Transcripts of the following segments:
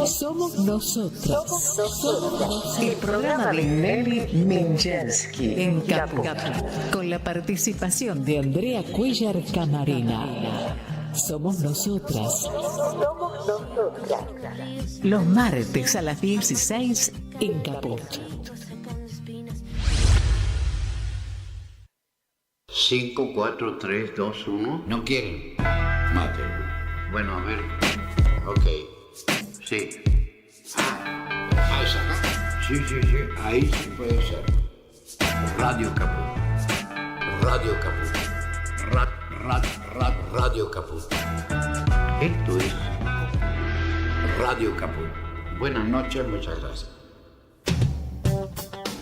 Somos nosotras. El programa de Nelly Minjensky en Caput, con la participación de Andrea Cuellar Camarena. Somos nosotras. Los martes a las 16 en Caput. 5, 4, 3, 2, 1. ¿No quieren? Mátenlo. Bueno, a ver. Ok. Sí. ¿Es acá? Sí. Ahí sí puede ser. Radio Caput. Radio Caput. Radio Caput. Esto es Radio Caput. Buenas noches, muchas gracias.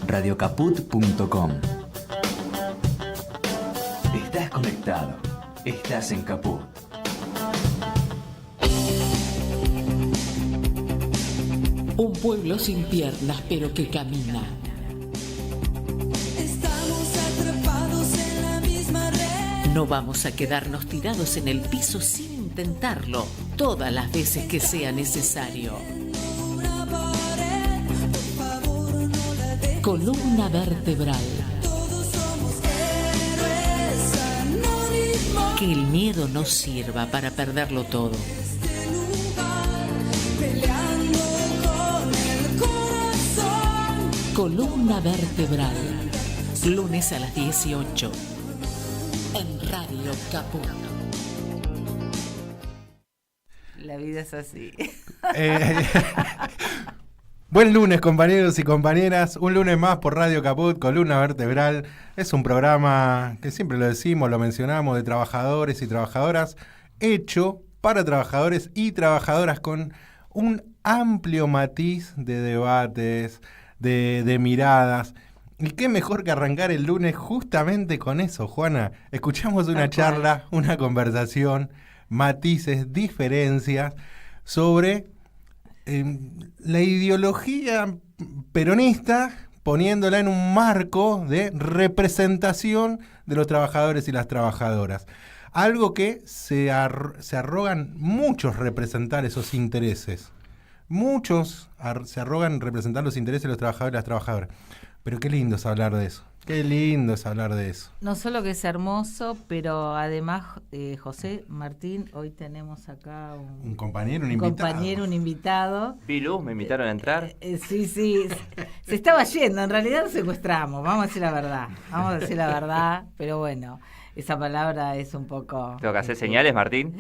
Radiocaput.com. Estás conectado. Estás en Caput. Un pueblo sin piernas, pero que camina. Estamos atrapados en la misma red. No vamos a quedarnos tirados en el piso sin intentarlo todas las veces que sea necesario. Una pared, por favor, no la dejes. Columna vertebral. Todos somos héroes anónimos. Que el miedo no sirva para perderlo todo. Este lugar, peleando con el corazón. Columna vertebral. Lunes a las 18. En Radio Caput. La vida es así. Buen lunes, compañeros y compañeras. Un lunes más por Radio Caput, Columna Vertebral. Es un programa que siempre lo decimos, lo mencionamos, de trabajadores y trabajadoras, hecho para trabajadores y trabajadoras con un amplio matiz de debates, de miradas. Y qué mejor que arrancar el lunes justamente con eso, Juana. Escuchamos una charla, una conversación, matices, diferencias sobre la ideología peronista, poniéndola en un marco de representación de los trabajadores y las trabajadoras. Algo que se arrogan muchos representar esos intereses. Muchos se arrogan representar los intereses de los trabajadores y las trabajadoras. Pero qué lindo es hablar de eso. Qué lindo es hablar de eso. No solo que es hermoso, pero además, José Martín, hoy tenemos acá un compañero, un invitado. Pilu, me invitaron a entrar. Sí, se estaba yendo, en realidad lo secuestramos, vamos a decir la verdad, pero bueno, esa palabra es un poco... ¿Tengo que hacer señales, Martín?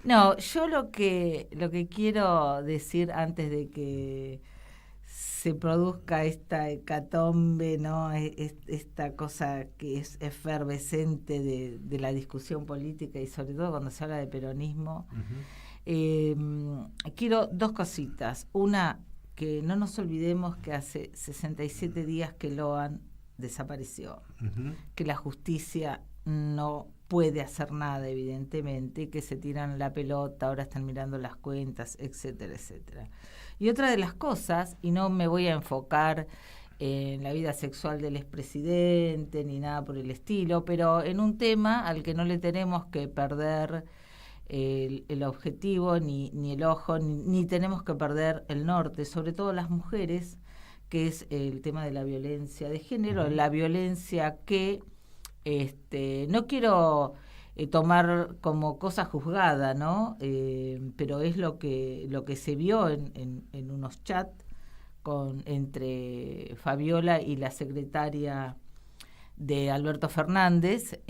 No, yo lo que quiero decir antes de que se produzca esta hecatombe, ¿no? Esta cosa que es efervescente de la discusión política y sobre todo cuando se habla de peronismo. Uh-huh. Quiero dos cositas. Una, que no nos olvidemos que hace 67 días que Loan desapareció, uh-huh. Que la justicia no puede hacer nada, evidentemente, que se tiran la pelota, ahora están mirando las cuentas, etcétera, etcétera. Y otra de las cosas, y no me voy a enfocar en la vida sexual del expresidente ni nada por el estilo, pero en un tema al que no le tenemos que perder el objetivo, ni el ojo, ni tenemos que perder el norte, sobre todo las mujeres, que es el tema de la violencia de género, uh-huh. La violencia que no quiero tomar como cosa juzgada, ¿no? Pero es lo que se vio en unos chats entre Fabiola y la secretaria de Alberto Fernández.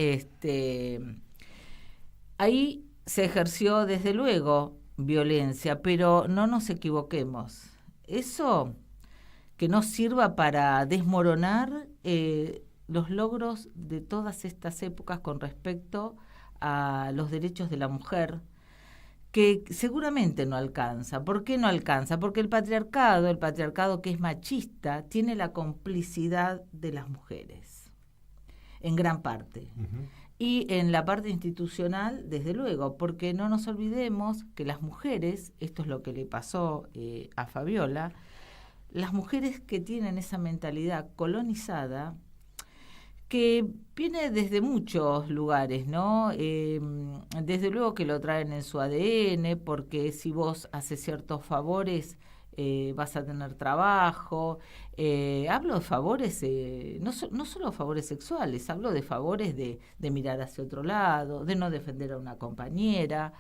Ahí se ejerció desde luego violencia, pero no nos equivoquemos. Eso que no sirva para desmoronar los logros de todas estas épocas con respecto a los derechos de la mujer, que seguramente no alcanza. ¿Por qué no alcanza? Porque el patriarcado que es machista, tiene la complicidad de las mujeres, en gran parte. Uh-huh. Y en la parte institucional, desde luego, porque no nos olvidemos que las mujeres, esto es lo que le pasó a Fabiola, las mujeres que tienen esa mentalidad colonizada, que viene desde muchos lugares, ¿no? Desde luego que lo traen en su ADN, porque si vos haces ciertos favores, vas a tener trabajo. Hablo de favores, no solo favores sexuales, hablo de favores de mirar hacia otro lado, de no defender a una compañera.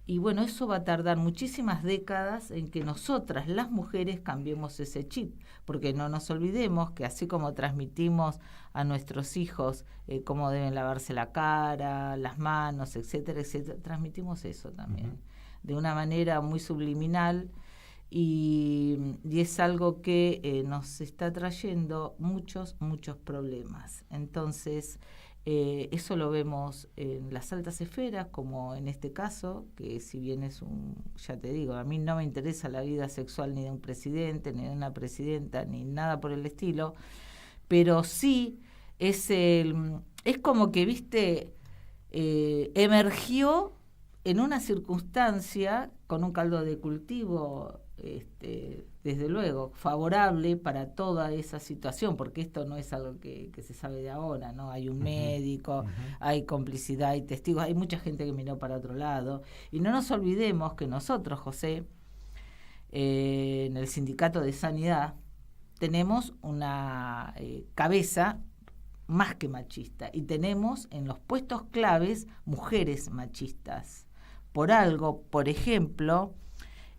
Y bueno, eso va a tardar muchísimas décadas en que nosotras, las mujeres, cambiemos ese chip, porque no nos olvidemos que así como transmitimos a nuestros hijos cómo deben lavarse la cara, las manos, etcétera, etcétera, transmitimos eso también, de una manera muy subliminal, y es algo que nos está trayendo muchos problemas. Entonces, eso lo vemos en las altas esferas, como en este caso, que si bien es ya te digo, a mí no me interesa la vida sexual ni de un presidente, ni de una presidenta, ni nada por el estilo, pero sí es como que, viste, emergió en una circunstancia con un caldo de cultivo, desde luego, favorable para toda esa situación, porque esto no es algo que se sabe de ahora, ¿no? Hay un médico, hay complicidad, hay testigos, hay mucha gente que miró para otro lado. Y no nos olvidemos que nosotros, José, en el Sindicato de Sanidad, tenemos una cabeza más que machista, y tenemos en los puestos claves mujeres machistas. Por algo, por ejemplo,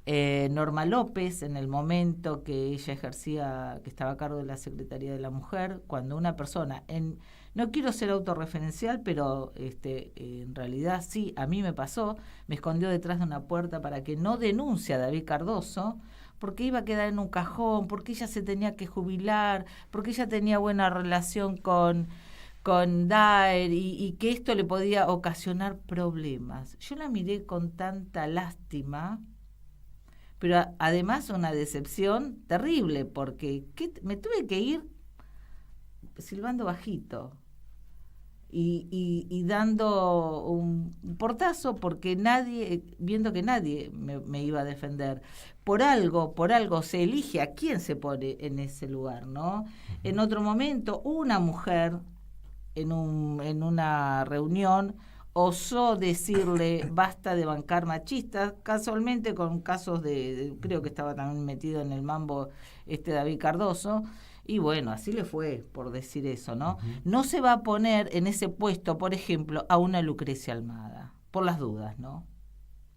Norma López, en el momento que ella ejercía, que estaba a cargo de la Secretaría de la Mujer, cuando una persona, no quiero ser autorreferencial, pero en realidad sí, a mí me pasó, me escondió detrás de una puerta para que no denuncie a David Cardoso, porque iba a quedar en un cajón, porque ella se tenía que jubilar, porque ella tenía buena relación con Daer, y que esto le podía ocasionar problemas. Yo la miré con tanta lástima, pero además una decepción terrible, porque me tuve que ir silbando bajito y dando un portazo, porque viendo que nadie me iba a defender. Por algo se elige a quién se pone en ese lugar, ¿no? En otro momento, una mujer en una reunión osó decirle basta de bancar machistas, casualmente con casos creo que estaba también metido en el mambo David Cardoso, y bueno, así le fue por decir eso, ¿no? No se va a poner en ese puesto, por ejemplo, a una Lucrecia Almada, por las dudas, ¿no?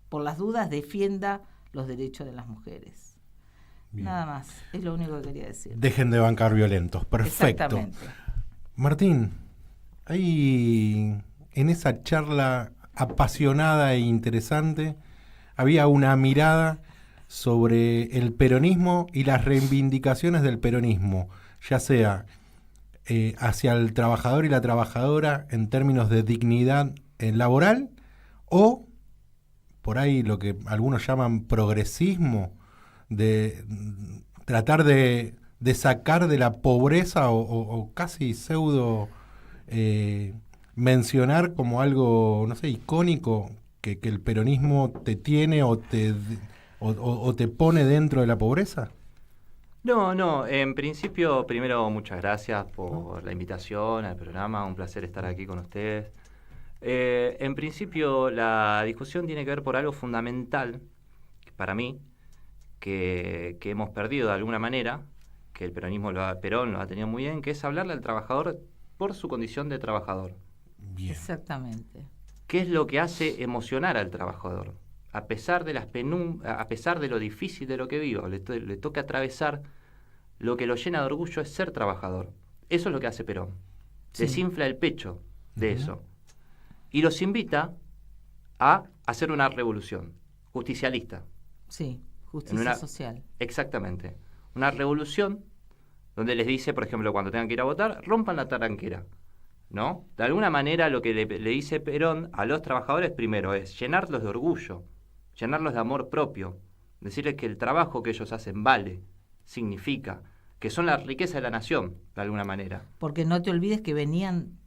Por las dudas defienda los derechos de las mujeres. Bien. Nada más, es lo único que quería decir. Dejen de bancar violentos, perfecto. Exactamente. Martín, ahí en esa charla apasionada e interesante había una mirada sobre el peronismo y las reivindicaciones del peronismo, ya sea hacia el trabajador y la trabajadora en términos de dignidad laboral, o por ahí lo que algunos llaman progresismo, de tratar de sacar de la pobreza o casi pseudo mencionar como algo, no sé, icónico, que el peronismo te tiene o te pone dentro de la pobreza. No, en principio, primero muchas gracias por la invitación al programa, un placer estar aquí con ustedes. En principio la discusión tiene que ver por algo fundamental para mí, que hemos perdido de alguna manera, que el peronismo Perón lo ha tenido muy bien, que es hablarle al trabajador por su condición de trabajador. Bien. Exactamente. ¿Qué es lo que hace emocionar al trabajador? A pesar de a pesar de lo difícil de lo que vivo, le toca atravesar, lo que lo llena de orgullo es ser trabajador. Eso es lo que hace Perón. Sí. Desinfla el pecho de eso. Y los invita a hacer una revolución justicialista. Sí, justicia social. Exactamente. Una revolución donde les dice, por ejemplo, cuando tengan que ir a votar, rompan la taranquera, ¿no? De alguna manera lo que le dice Perón a los trabajadores primero es llenarlos de orgullo, llenarlos de amor propio, decirles que el trabajo que ellos hacen vale, significa, que son la riqueza de la nación, de alguna manera. Porque no te olvides que venían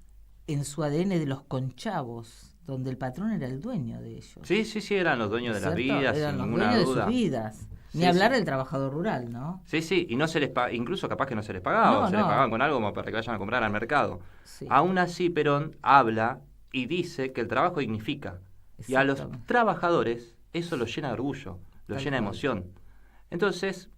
en su ADN de los conchavos, donde el patrón era el dueño de ellos. Sí, eran los dueños de las vidas, eran sin los ninguna dueños duda. de sus vidas. Ni hablar del trabajador rural, ¿no? Sí, y no se les incluso capaz que no se les pagaba, No, se les no. pagaban con algo como para que vayan a comprar al mercado. Sí. Aún así, Perón habla y dice que el trabajo dignifica. Y a los Exactamente. trabajadores eso los llena de orgullo, los Tal llena de cual. emoción. Entonces,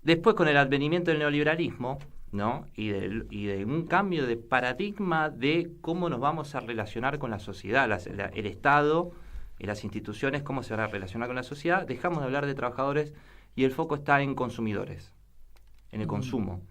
después con el advenimiento del neoliberalismo, ¿no? Y de un cambio de paradigma de cómo nos vamos a relacionar con la sociedad, el Estado y las instituciones, cómo se van a relacionar con la sociedad, dejamos de hablar de trabajadores y el foco está en consumidores, en el consumo.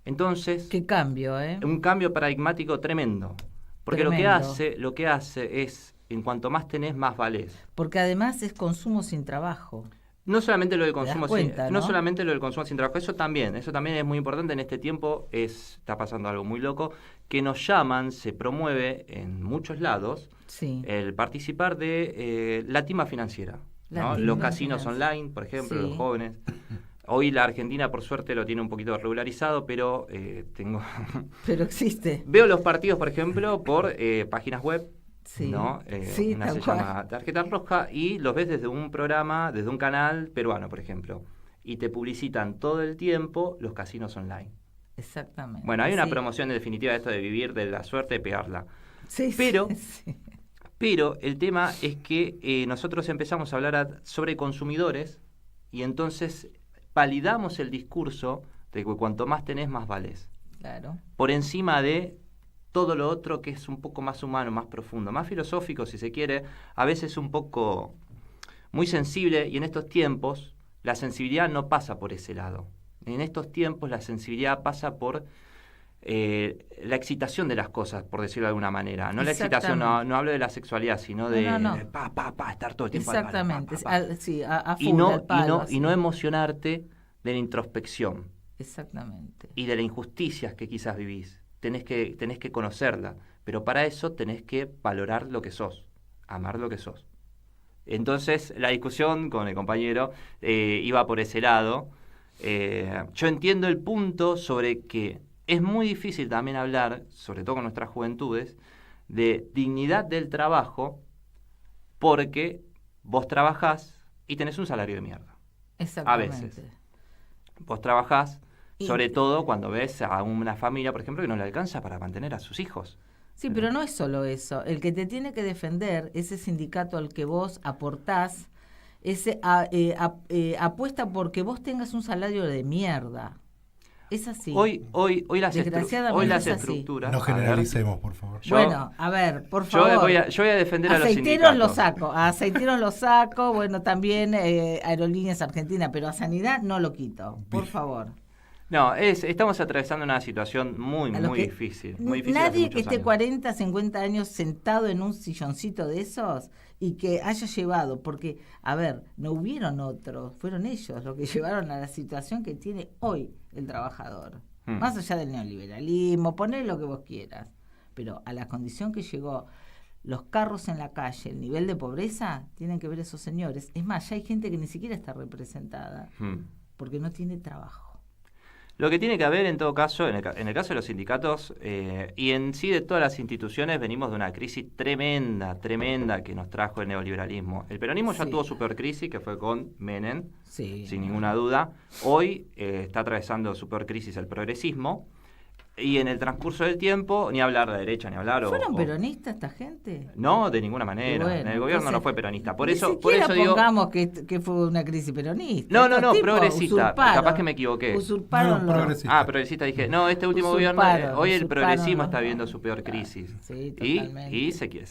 Entonces, Qué cambio, ¿eh? un cambio paradigmático tremendo. Porque Tremendo. lo que hace es, en cuanto más tenés, más valés. Porque además es consumo sin trabajo. No solamente lo del Te das consumo cuenta, sin, ¿no? no solamente lo del consumo sin trabajo, eso también es muy importante en este tiempo, está pasando algo muy loco, que nos llaman, se promueve en muchos lados Sí. el participar de la timba financiera, La ¿no? timba Los casinos financiera. online, por ejemplo, Sí. los jóvenes. Hoy la Argentina, por suerte, lo tiene un poquito regularizado, pero Pero existe. veo los partidos, por ejemplo, por páginas web. Sí. ¿No? Sí, Una tal se cual. llama Tarjeta Roja y los ves desde un programa, desde un canal peruano, por ejemplo. Y te publicitan todo el tiempo los casinos online. Exactamente. Bueno, hay una Sí. promoción en definitiva de esto de vivir de la suerte de pegarla. Sí, pero- sí. Pero el tema es que nosotros empezamos a hablar sobre consumidores y entonces validamos el discurso de que cuanto más tenés, más valés. Claro. Por encima de todo lo otro que es un poco más humano, más profundo, más filosófico si se quiere, a veces un poco muy sensible, y en estos tiempos la sensibilidad no pasa por ese lado. En estos tiempos la sensibilidad pasa por la excitación de las cosas, por decirlo de alguna manera. No la excitación, no hablo de la sexualidad, sino de No. estar todo el tiempo al palo, Exactamente. pa. Sí, a full, Y no, al palo, y, no, así. y no emocionarte de la introspección Exactamente. y de las injusticias que quizás vivís. Tenés que conocerla, pero para eso tenés que valorar lo que sos, amar lo que sos. Entonces, la discusión con el compañero iba por ese lado. Yo entiendo el punto sobre que es muy difícil también hablar, sobre todo con nuestras juventudes, de dignidad del trabajo, porque vos trabajás y tenés un salario de mierda. Exactamente. veces. Vos trabajás, Y- sobre todo cuando ves a una familia, por ejemplo, que no le alcanza para mantener a sus hijos. Sí, pero no es solo eso. El que te tiene que defender, ese sindicato al que vos aportás, apuesta porque vos tengas un salario de mierda. Es así. Hoy las Desgraciadamente es así. estructuras... No a ver, generalicemos, por favor. yo- Bueno, a ver, por favor. yo voy a defender a los Aceiteros sindicatos. lo saco, bueno, también Aerolíneas Argentinas, pero a Sanidad no lo quito, por favor. No, estamos atravesando una situación muy A los que- difícil. Muy difícil hace Nadie que muchos esté años. 40, 50 años sentado en un silloncito de esos y que haya llevado, porque, a ver, no hubieron otros, fueron ellos los que llevaron a la situación que tiene hoy el trabajador. Más allá del neoliberalismo, poner lo que vos quieras, pero a la condición que llegó los carros en la calle, el nivel de pobreza, tienen que ver esos señores. Es más, ya hay gente que ni siquiera está representada porque no tiene trabajo. Lo que tiene que haber, en todo caso, en el caso de los sindicatos y en sí de todas las instituciones, venimos de una crisis tremenda que nos trajo el neoliberalismo. El peronismo ya Sí. tuvo su peor crisis, que fue con Menem, Sí. sin ninguna duda. Hoy está atravesando su peor crisis el progresismo. Y en el transcurso del tiempo, ni hablar de derecha, ni hablar... ¿Fueron peronistas esta gente? No, de ninguna manera. Bueno, en el gobierno entonces, no fue peronista. Por ni eso siquiera digo... pongamos que fue una crisis peronista. No, Estos tipos progresista. usurparon, Capaz que me equivoqué. Usurparon No, los- progresista. Progresista dije. No, este último Usurparon, gobierno, hoy el usurparon progresismo los- está viviendo su peor crisis. Sí, y totalmente.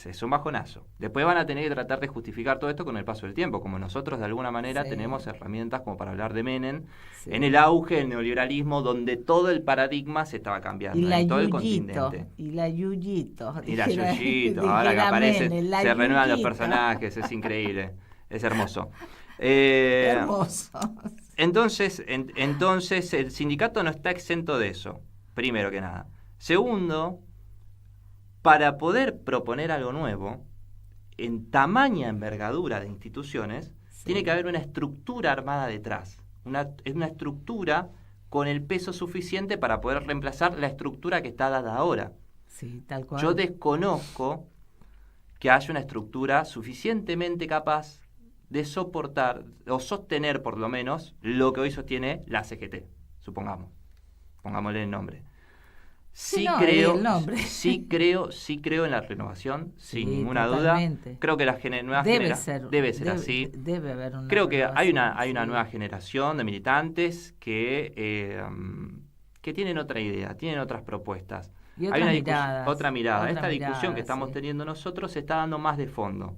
es un bajonazo. Después van a tener que tratar de justificar todo esto con el paso del tiempo, como nosotros de alguna manera Sí. tenemos herramientas como para hablar de Menem, Sí. en el auge del neoliberalismo, donde todo el paradigma se estaba cambiando, Y la en todo el Yuyito, continente. y la Yuyito. Y la dijera- Yuyito, ahora que dijera aparecen, Menem, la se renuevan los Yuyito. personajes, es increíble, es hermoso. Hermoso. Entonces el sindicato no está exento de eso, primero que nada. Segundo, para poder proponer algo nuevo, en tamaña envergadura de instituciones, Sí. tiene que haber una estructura armada detrás. Es una estructura con el peso suficiente para poder reemplazar la estructura que está dada ahora. Sí, tal cual. Yo desconozco que haya una estructura suficientemente capaz de soportar o sostener por lo menos lo que hoy sostiene la CGT, supongamos. Pongámosle el nombre. Sí, no, creo, el nombre. sí creo en la renovación, sin Sí, ninguna totalmente. duda. Creo que la nueva generación debe ser así. Debe haber una Creo que hay una renovación, nueva generación de militantes que tienen otra idea, tienen otras propuestas. Y Hay otras una miradas. otra mirada. Otra Esta discusión mirada, que estamos sí. teniendo nosotros se está dando más de fondo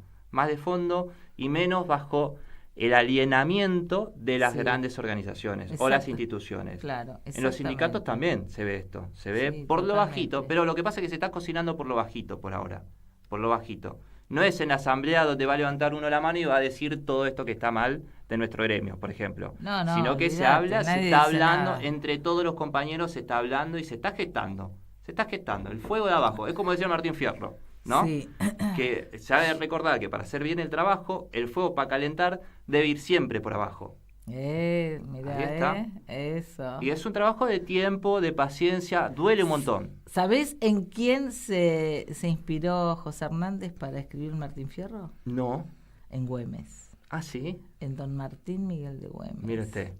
y menos bajo el alienamiento de las Sí. grandes organizaciones o las Exacto. instituciones. Claro, En los sindicatos exactamente. también se ve esto, se ve Sí, por lo totalmente. bajito, pero lo que pasa es que se está cocinando por lo bajito por ahora, por lo bajito. No es en la asamblea donde va a levantar uno la mano y va a decir todo esto que está mal de nuestro gremio, por ejemplo. No, Sino que se olvídate, habla, se nadie está dice hablando, nada. entre todos los compañeros se está hablando y se está gestando. Se está gestando, el fuego de abajo. Es como decía Martín Fierro, ¿no? Sí. Que se ha de recordar que para hacer bien el trabajo, el fuego para calentar debe ir siempre por abajo. Mirá, Ahí está. Eso. Y es un trabajo de tiempo, de paciencia, duele un montón. ¿Sabés en quién se inspiró José Hernández para escribir Martín Fierro? No. En Güemes. Ah, sí. En Don Martín Miguel de Güemes. Mire usted.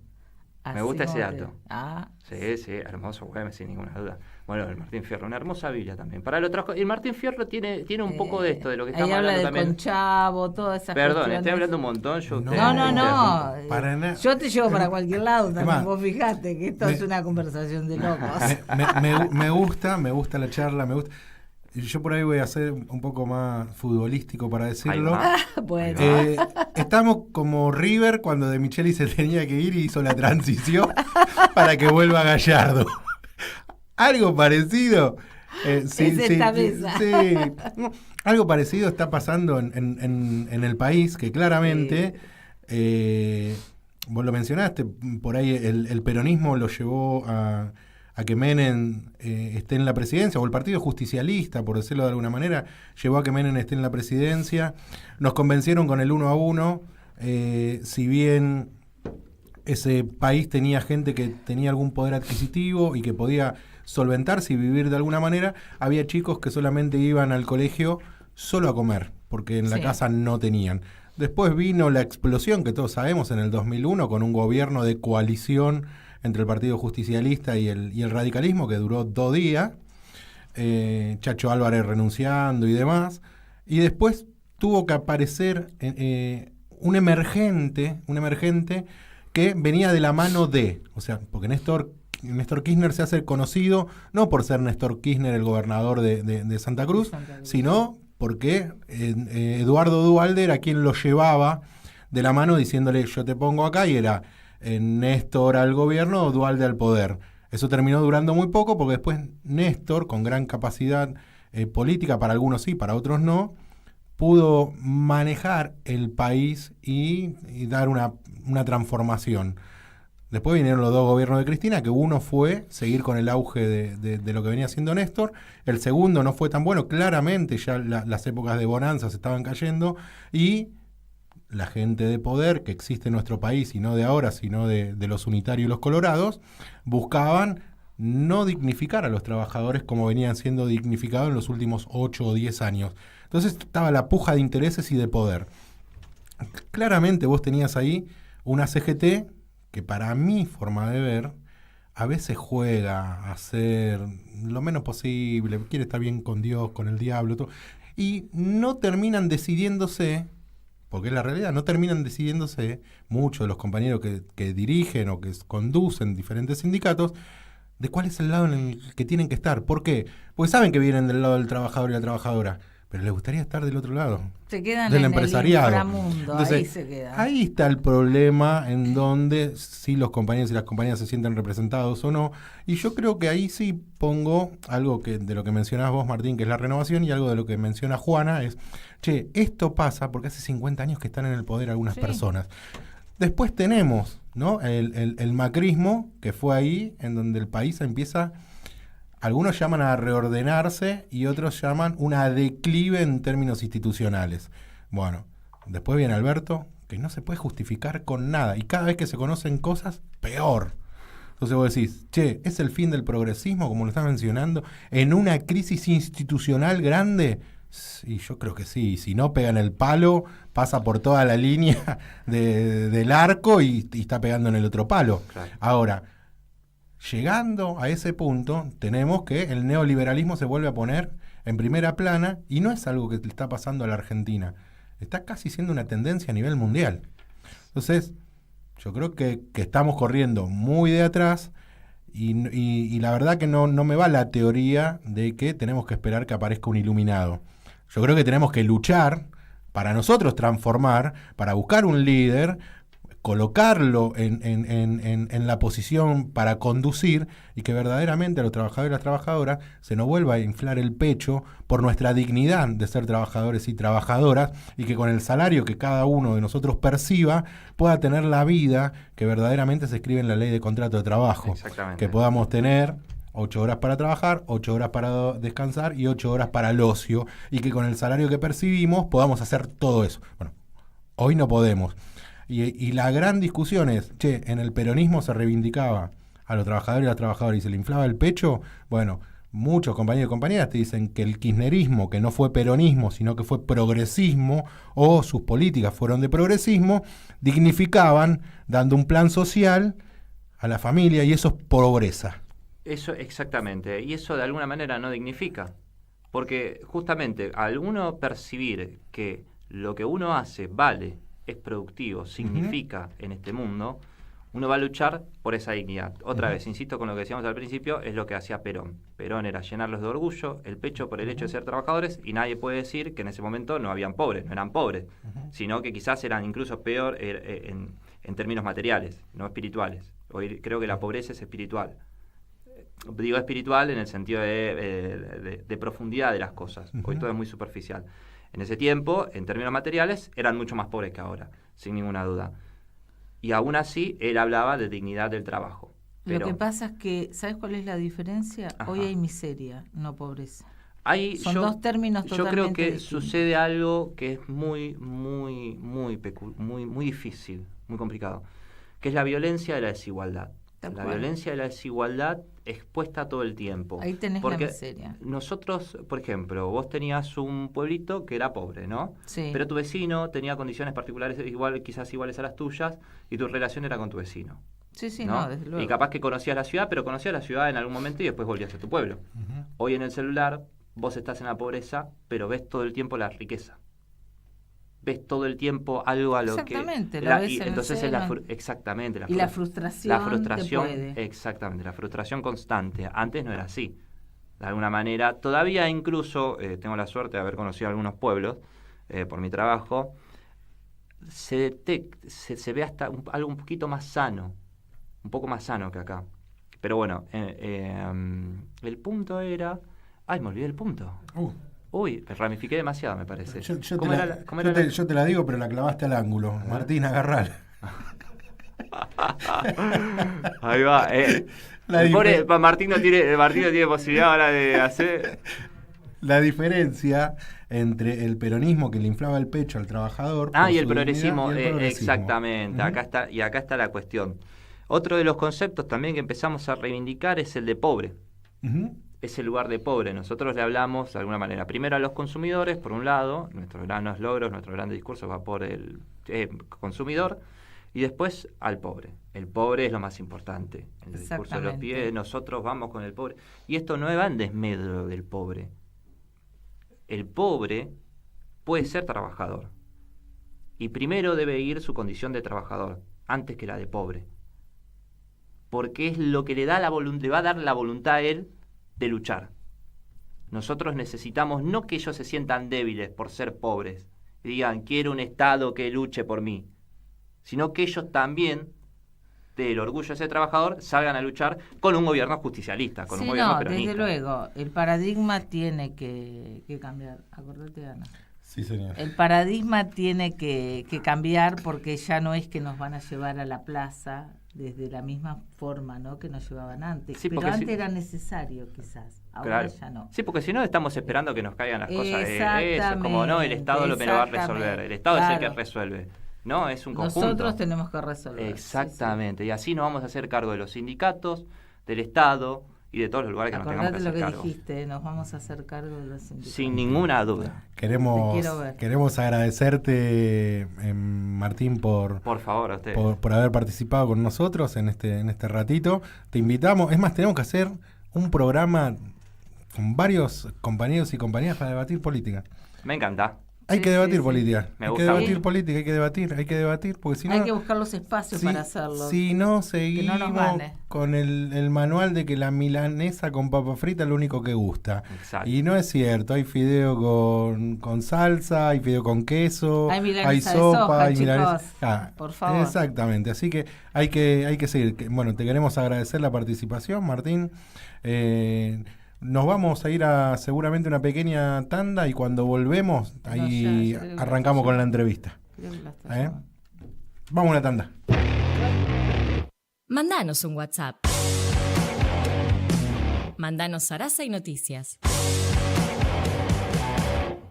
Así Me gusta ese como te- dato. Ah, Sí, hermoso Güemes, sin ninguna duda. Bueno, el Martín Fierro, una hermosa Biblia también. Para el otro, el Martín Fierro tiene un poco de esto, de lo que ahí estamos habla hablando del también. Conchavo, todas esas Perdón, cuestiones. estoy hablando un montón. No. Para nada. Yo te llevo para cualquier lado también. Además, Vos fijate que esto me- es una conversación de locos. Me gusta la charla, me gusta. Yo por ahí voy a ser un poco más futbolístico para decirlo. Ahí Bueno, Estamos como River cuando De Micheli se tenía que ir y hizo la transición para que vuelva Gallardo. Algo parecido. Sí, Es esta mesa. sí. No, algo parecido está pasando en el país, que claramente, vos lo mencionaste, por ahí el peronismo lo llevó a que Menem esté en la presidencia, o el partido justicialista, por decirlo de alguna manera, llevó a que Menem esté en la presidencia. Nos convencieron con el 1-1, si bien ese país tenía gente que tenía algún poder adquisitivo y que podía solventarse y vivir de alguna manera, había chicos que solamente iban al colegio solo a comer, porque en la Sí. casa no tenían. Después vino la explosión que todos sabemos en el 2001 con un gobierno de coalición entre el Partido Justicialista y el radicalismo que duró 2 días, Chacho Álvarez renunciando y demás, y después tuvo que aparecer un emergente que venía de la mano de, o sea, porque Néstor Kirchner se hace conocido no por ser Néstor Kirchner el gobernador de Santa Cruz, sino porque Eduardo Duhalde era quien lo llevaba de la mano diciéndole yo te pongo acá, y era Néstor al gobierno o Duhalde al poder. Eso terminó durando muy poco porque después Néstor, con gran capacidad política, para algunos sí, para otros no, pudo manejar el país y dar una transformación. Después vinieron los 2 gobiernos de Cristina, que uno fue seguir con el auge de lo que venía haciendo Néstor, el segundo no fue tan bueno, claramente ya las épocas de bonanza se estaban cayendo, y la gente de poder que existe en nuestro país, y no de ahora, sino de los unitarios y los colorados, buscaban no dignificar a los trabajadores como venían siendo dignificados en los últimos 8 o 10 años. Entonces estaba la puja de intereses y de poder. Claramente vos tenías ahí una CGT que para mi forma de ver a veces juega a ser lo menos posible, quiere estar bien con Dios, con el diablo, todo, y no terminan decidiéndose, porque es la realidad, no terminan decidiéndose muchos de los compañeros que dirigen o que conducen diferentes sindicatos, de cuál es el lado en el que tienen que estar. ¿Por qué? Porque saben que vienen del lado del trabajador y la trabajadora, pero les gustaría estar del otro lado, se quedan del en empresariado. el inframundo, Entonces, ahí se quedan. ahí está el problema en donde sí los compañeros y las compañeras se sienten representados o no. Y yo creo que ahí sí pongo algo de lo que mencionabas vos, Martín, que es la renovación, y algo de lo que menciona Juana es, che, esto pasa porque hace 50 años que están en el poder algunas personas. Después tenemos, ¿no?, el macrismo, que fue ahí en donde el país empieza, algunos llaman a reordenarse y otros llaman una declive en términos institucionales. Bueno, después viene Alberto, que no se puede justificar con nada, y cada vez que se conocen cosas, peor. Entonces vos decís, che, ¿es el fin del progresismo, como lo estás mencionando, en una crisis institucional grande? Y yo creo que sí. Si no pega en el palo, pasa por toda la línea del arco y está pegando en el otro palo. Claro. Ahora, llegando a ese punto, tenemos que el neoliberalismo se vuelve a poner en primera plana y no es algo que le está pasando a la Argentina. Está casi siendo una tendencia a nivel mundial. Entonces, yo creo que estamos corriendo muy de atrás y la verdad que no me va la teoría de que tenemos que esperar que aparezca un iluminado. Yo creo que tenemos que luchar para nosotros transformar, para buscar un líder, colocarlo en la posición para conducir y que verdaderamente a los trabajadores y las trabajadoras se nos vuelva a inflar el pecho por nuestra dignidad de ser trabajadores y trabajadoras y que con el salario que cada uno de nosotros perciba pueda tener la vida que verdaderamente se escribe en la ley de contrato de trabajo. Exactamente. Que podamos tener 8 horas para trabajar, 8 horas para descansar y 8 horas para el ocio y que con el salario que percibimos podamos hacer todo eso. Bueno, hoy no podemos. Y la gran discusión es, en el peronismo se reivindicaba a los trabajadores y las trabajadoras y se le inflaba el pecho. Bueno, muchos compañeros y compañeras te dicen que el kirchnerismo, que no fue peronismo, sino que fue progresismo, o sus políticas fueron de progresismo, dignificaban dando un plan social a la familia y eso es pobreza. Eso, exactamente. Y eso de alguna manera no dignifica. Porque justamente al uno percibir que lo que uno hace vale, es productivo, significa en este mundo, uno va a luchar por esa dignidad. Otra vez, insisto con lo que decíamos al principio, es lo que hacía Perón. Perón era llenarlos de orgullo, el pecho por el hecho de ser trabajadores, y nadie puede decir que en ese momento no habían pobres, no eran pobres, sino que quizás eran incluso peor en términos materiales, no espirituales. Hoy creo que la pobreza es espiritual. Digo espiritual en el sentido de profundidad de las cosas. Hoy todo es muy superficial. En ese tiempo, en términos materiales, eran mucho más pobres que ahora, sin ninguna duda. Y aún así, él hablaba de dignidad del trabajo. Pero lo que pasa es que, ¿sabes cuál es la diferencia? Ajá. Hoy hay miseria, no pobreza. Son dos términos totalmente Yo creo que distintos. sucede algo que es muy difícil, muy complicado, que es la violencia de la desigualdad. La violencia de la desigualdad expuesta todo el tiempo. Ahí tenés porque la miseria. Nosotros, por ejemplo, vos tenías un pueblito que era pobre, ¿no? Sí. Pero tu vecino tenía condiciones particulares quizás iguales a las tuyas y tu relación era con tu vecino. Sí, ¿no? desde luego. Y capaz que conocías la ciudad, pero conocías la ciudad en algún momento y después volvías a tu pueblo. Hoy en el celular vos estás en la pobreza, pero ves todo el tiempo la riqueza. Ves todo el tiempo algo a lo exactamente, que... la ves en entonces el es la seno. exactamente. Y la frustración te puede. Exactamente, la frustración constante. Antes no era así. De alguna manera, todavía incluso, tengo la suerte de haber conocido algunos pueblos por mi trabajo, se ve hasta algo un poquito más sano, un poco más sano que acá. Pero bueno, el punto era... Ay, me olvidé el punto. Uy, me ramifiqué demasiado, me parece. Yo te la digo, pero la clavaste al ángulo. Martín, agarrala. Ahí va. Martín no tiene posibilidad ahora de hacer... La diferencia entre el peronismo que le inflaba el pecho al trabajador... y el progresismo. Exactamente. Acá está la cuestión. Otro de los conceptos también que empezamos a reivindicar es el de pobre. Es el lugar de pobre. Nosotros le hablamos de alguna manera primero a los consumidores, por un lado, nuestros grandes logros, nuestro gran discurso va por el consumidor, y después al pobre. El pobre es lo más importante. En el discurso de los pibes, nosotros vamos con el pobre. Y esto no va en desmedro del pobre. El pobre puede ser trabajador. Y primero debe ir su condición de trabajador, antes que la de pobre. Porque es lo que le va a dar la voluntad a él de luchar. Nosotros necesitamos no que ellos se sientan débiles por ser pobres y digan quiero un Estado que luche por mí, sino que ellos también del orgullo de ser trabajador salgan a luchar con un gobierno justicialista, con un gobierno peronista. Desde luego, el paradigma tiene que cambiar. Acordate, Ana. Sí, señor. El paradigma tiene que cambiar porque ya no es que nos van a llevar a la plaza desde la misma forma, ¿no?, que nos llevaban antes. Sí, pero antes era necesario, quizás. Ahora ya no. Sí, porque si no estamos esperando que nos caigan las cosas. Exactamente, como no, el Estado me lo va a resolver. El Estado es el que resuelve. No, es un conjunto. Nosotros tenemos que resolver. Exactamente. Sí. Y así nos vamos a hacer cargo de los sindicatos, del Estado y de todos los lugares que nos tengamos que Acordate hacer lo que cargo. dijiste, nos vamos a hacer cargo de los sindicatos. Sin ninguna duda. Te quiero ver. Queremos agradecerte, Martín, Por favor, a ustedes. por haber participado con nosotros en este ratito. Te invitamos, es más, tenemos que hacer un programa con varios compañeros y compañeras para debatir política. Me encanta. Hay Sí, que debatir sí, sí. política. Me Hay que gusta debatir mucho. política, hay que debatir, porque si no... Hay que buscar los espacios si- para hacerlo. Si no, no seguimos nos gane. con el manual de que la milanesa con papa frita es lo único que gusta. Exacto. Y no es cierto, hay fideo con salsa, hay fideo con queso, Hay milanesa hay de sopa, soja, hay milanesa... chicos. Por favor. Exactamente, así que hay que seguir. Bueno, te queremos agradecer la participación, Martín. Nos vamos a ir a seguramente una pequeña tanda y cuando volvemos, ahí ya creo que arrancamos está con la ya. entrevista. Creo que la está ¿Eh? llamando. Vamos a una tanda. Mandanos un WhatsApp. Mandanos zaraza y noticias.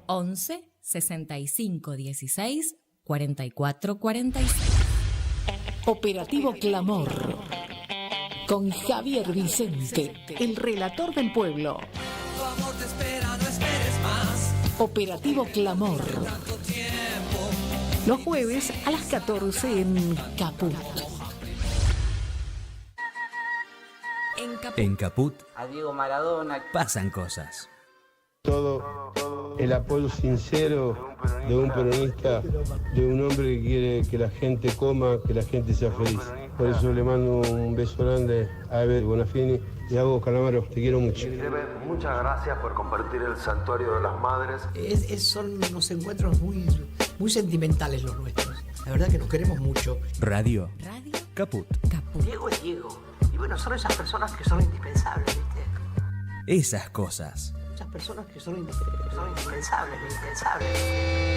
11 65 16 44 46. Operativo Clamor. Con Javier Vicente, el relator del pueblo. Tu amor te espera, no esperes más. Operativo Clamor. Tanto tiempo. Los jueves a las 14 en Caput. En Caput A Diego Maradona. pasan cosas. Todo el apoyo sincero de un peronista, de un hombre que quiere que la gente coma, que la gente sea feliz. Por eso le mando un beso grande a Eber Bonafini y a vos, Calamaro, te quiero mucho. Muchas gracias por compartir el Santuario de las Madres. Son unos encuentros muy sentimentales los nuestros. La verdad que nos queremos mucho. Radio Radio Caput. Caput. Diego es Diego. Y bueno, son esas personas que son indispensables, ¿viste? Esas cosas. Esas personas que son indispensables.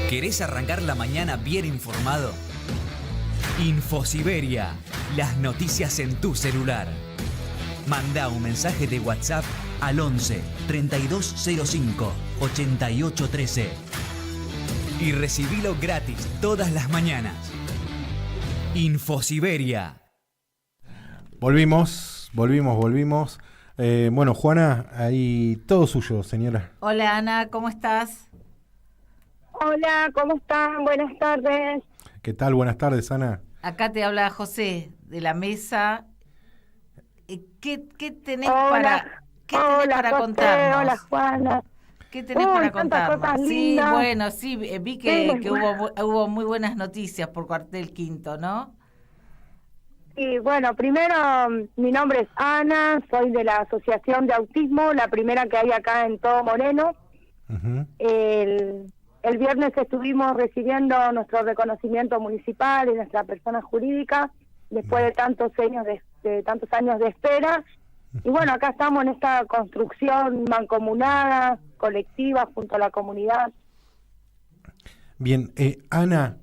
¿Querés arrancar la mañana bien informado? Infosiberia. Las noticias en tu celular. Manda un mensaje de WhatsApp al 11 3205 8813 y recibilo gratis todas las mañanas. Infosiberia. Volvimos. Bueno, Juana, ahí todo suyo, señora. Hola Ana, ¿cómo estás? Hola, ¿cómo están? Buenas tardes. ¿Qué tal? Buenas tardes, Ana. Acá te habla José de la mesa. ¿Qué tenés Hola. Hola, para José, contarnos? Hola, Juana. ¿Qué tenés Uy, para tantas contarnos? cosas Sí, lindas. bueno, sí, vi que Sí, hubo muy buenas noticias por Cuartel Quinto, ¿no? Y bueno, primero, mi nombre es Ana, soy de la Asociación de Autismo, la primera que hay acá en todo Moreno. Ujú. El viernes estuvimos recibiendo nuestro reconocimiento municipal y nuestra persona jurídica, después de tantos años de espera. Y bueno, acá estamos en esta construcción mancomunada, colectiva, junto a la comunidad. Bien, Ana,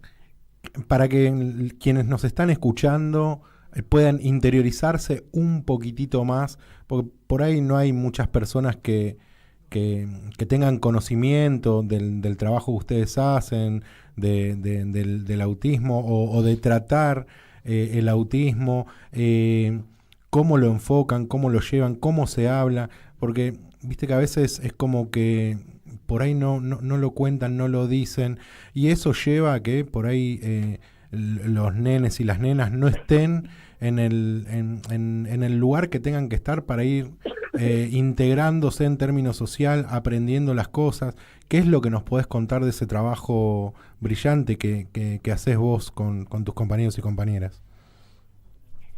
para que quienes nos están escuchando puedan interiorizarse un poquitito más, porque por ahí no hay muchas personas que tengan conocimiento del trabajo que ustedes hacen, del autismo o de tratar el autismo, cómo lo enfocan, cómo lo llevan, cómo se habla, porque viste que a veces es como que por ahí no lo cuentan, no lo dicen, y eso lleva a que por ahí los nenes y las nenas no estén en el lugar que tengan que estar para ir integrándose en términos social, aprendiendo las cosas. ¿Qué es lo que nos podés contar de ese trabajo brillante que haces vos con tus compañeros y compañeras?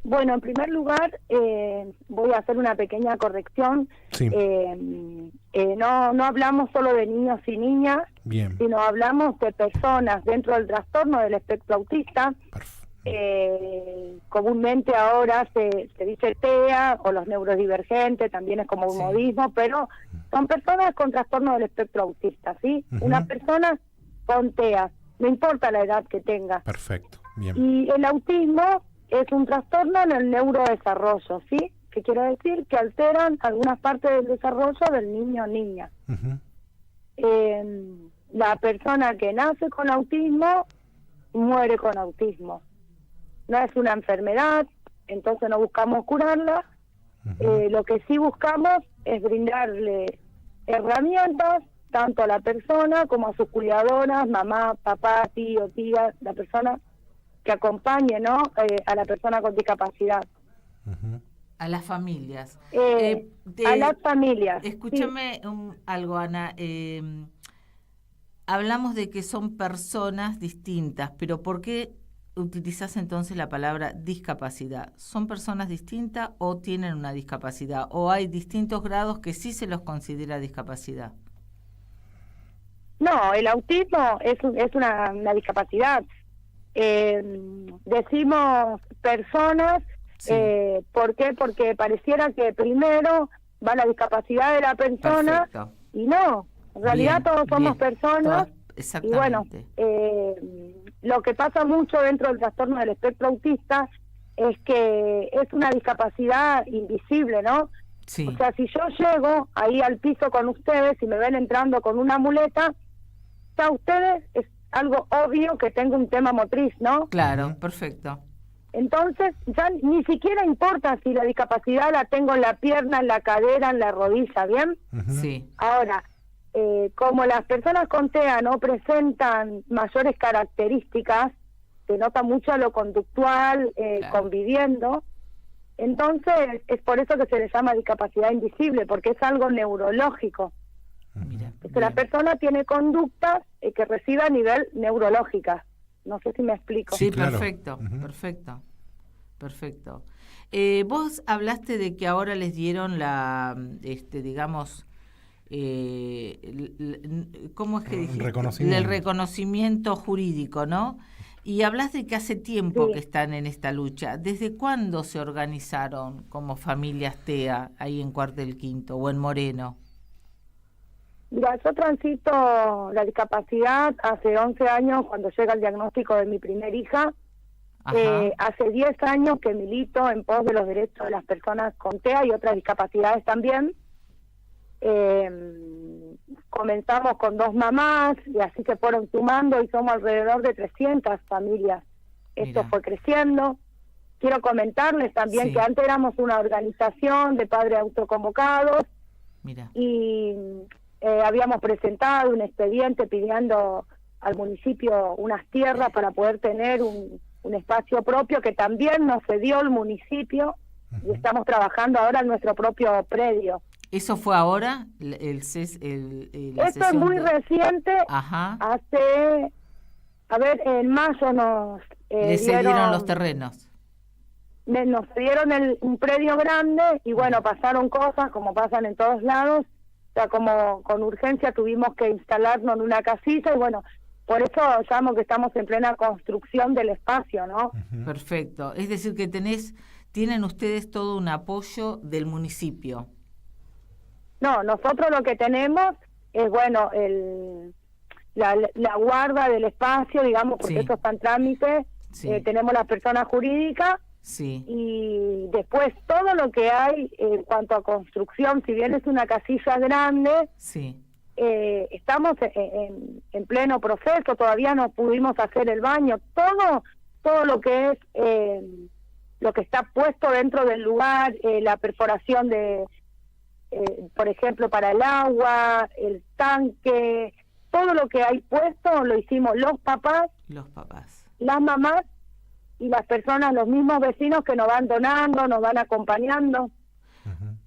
Bueno, en primer lugar, voy a hacer una pequeña corrección. Sí. No hablamos solo de niños y niñas, Bien. sino hablamos de personas dentro del trastorno del espectro autista. Comúnmente ahora se dice TEA o los neurodivergentes, también es como un modismo, pero son personas con trastorno del espectro autista, ¿sí? Ujú. Una persona con TEA, no importa la edad que tenga. Perfecto, bien. Y el autismo es un trastorno en el neurodesarrollo, ¿sí? Que quiere decir que alteran algunas partes del desarrollo del niño o niña. Ujú. La persona que nace con autismo muere con autismo. No es una enfermedad, entonces no buscamos curarla, Lo que sí buscamos es brindarle herramientas tanto a la persona como a sus cuidadoras, mamá, papá, tío, tía, la persona que acompañe, ¿no? A la persona con discapacidad. A las familias. A las familias. Escúchame algo, Ana. Hablamos de que son personas distintas, pero ¿por qué utilizás entonces la palabra discapacidad? ¿Son personas distintas o tienen una discapacidad? ¿O hay distintos grados que sí se los considera discapacidad? No, el autismo es una discapacidad. Decimos personas, ¿por qué? Porque pareciera que primero va la discapacidad de la persona. Perfecto. Y no, en realidad todos somos personas. Y bueno, lo que pasa mucho dentro del trastorno del espectro autista es que es una discapacidad invisible, ¿no? Sí. O sea, si yo llego ahí al piso con ustedes y me ven entrando con una muleta, ya ustedes es algo obvio que tengo un tema motriz, ¿no? Claro, perfecto. Entonces, ya ni siquiera importa si la discapacidad la tengo en la pierna, en la cadera, en la rodilla, ¿bien? Sí. Ahora, como las personas con TEA no presentan mayores características, se nota mucho lo conductual, conviviendo, entonces es por eso que se le llama discapacidad invisible, porque es algo neurológico. Mira, la persona tiene conductas que recibe a nivel neurológica. No sé si me explico. Sí, claro. Perfecto, perfecto. Vos hablaste de que ahora les dieron digamos, ¿cómo es que dijiste? El reconocimiento jurídico, ¿no? Y hablas de que hace tiempo que están en esta lucha. ¿Desde cuándo se organizaron como familias TEA ahí en Cuartel Quinto o en Moreno? Mira, yo transito la discapacidad hace 11 años cuando llega el diagnóstico de mi primer hija. Hace 10 años que milito en pos de los derechos de las personas con TEA y otras discapacidades también. Comenzamos con 2 mamás y así se fueron sumando y somos alrededor de 300 familias. Esto fue creciendo. Quiero comentarles también que antes éramos una organización de padres autoconvocados y habíamos presentado un expediente pidiendo al municipio unas tierras para poder tener un espacio propio que también nos cedió el municipio y estamos trabajando ahora en nuestro propio predio. ¿Eso fue ahora? Esto es muy reciente. Hace, en mayo nos les cedieron los terrenos. Nos dieron un predio grande y bueno, pasaron cosas como pasan en todos lados. O sea, como con urgencia tuvimos que instalarnos en una casilla y bueno, por eso llamo que estamos en plena construcción del espacio, ¿no? Perfecto. Es decir, que tienen ustedes todo un apoyo del municipio. No, nosotros lo que tenemos es, bueno, la guarda del espacio, digamos, porque eso está en trámite. Tenemos las personas jurídicas. Y después todo lo que hay en cuanto a construcción, si bien es una casilla grande, estamos en pleno proceso, todavía no pudimos hacer el baño, todo lo que es lo que está puesto dentro del lugar, la perforación de por ejemplo para el agua, el tanque, todo lo que hay puesto lo hicimos los papás, las mamás y las personas, los mismos vecinos que nos van donando, nos van acompañando.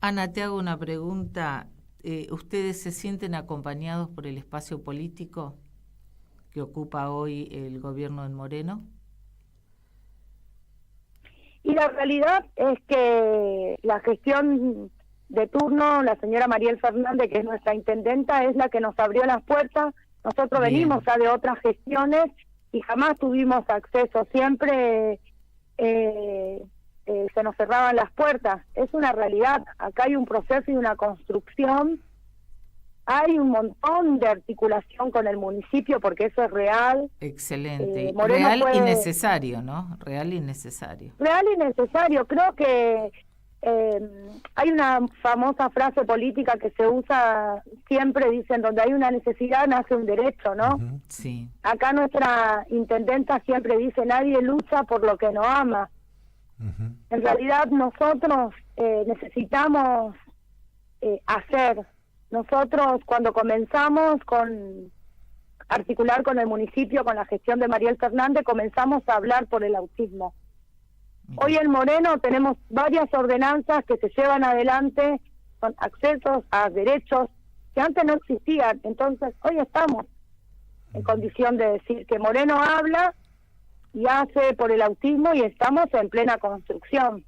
Ana, te hago una pregunta. ¿Ustedes se sienten acompañados por el espacio político que ocupa hoy el gobierno en Moreno? Y la realidad es que la gestión de turno, la señora Mariel Fernández, que es nuestra intendenta, es la que nos abrió las puertas. Nosotros venimos ya de otras gestiones y jamás tuvimos acceso, siempre se nos cerraban las puertas. Es una realidad, acá hay un proceso y una construcción, hay un montón de articulación con el municipio porque eso es real. Excelente, real y necesario, ¿no? Real y necesario. Real y necesario, creo que hay una famosa frase política que se usa siempre, dicen, donde hay una necesidad nace un derecho, ¿no? Sí. Acá nuestra intendenta siempre dice, nadie lucha por lo que no ama. En realidad nosotros necesitamos hacer. Nosotros cuando comenzamos con articular con el municipio, con la gestión de Mariel Fernández, comenzamos a hablar por el autismo. Hoy en Moreno tenemos varias ordenanzas que se llevan adelante con accesos a derechos que antes no existían. Entonces, hoy estamos en condición de decir que Moreno habla y hace por el autismo y estamos en plena construcción.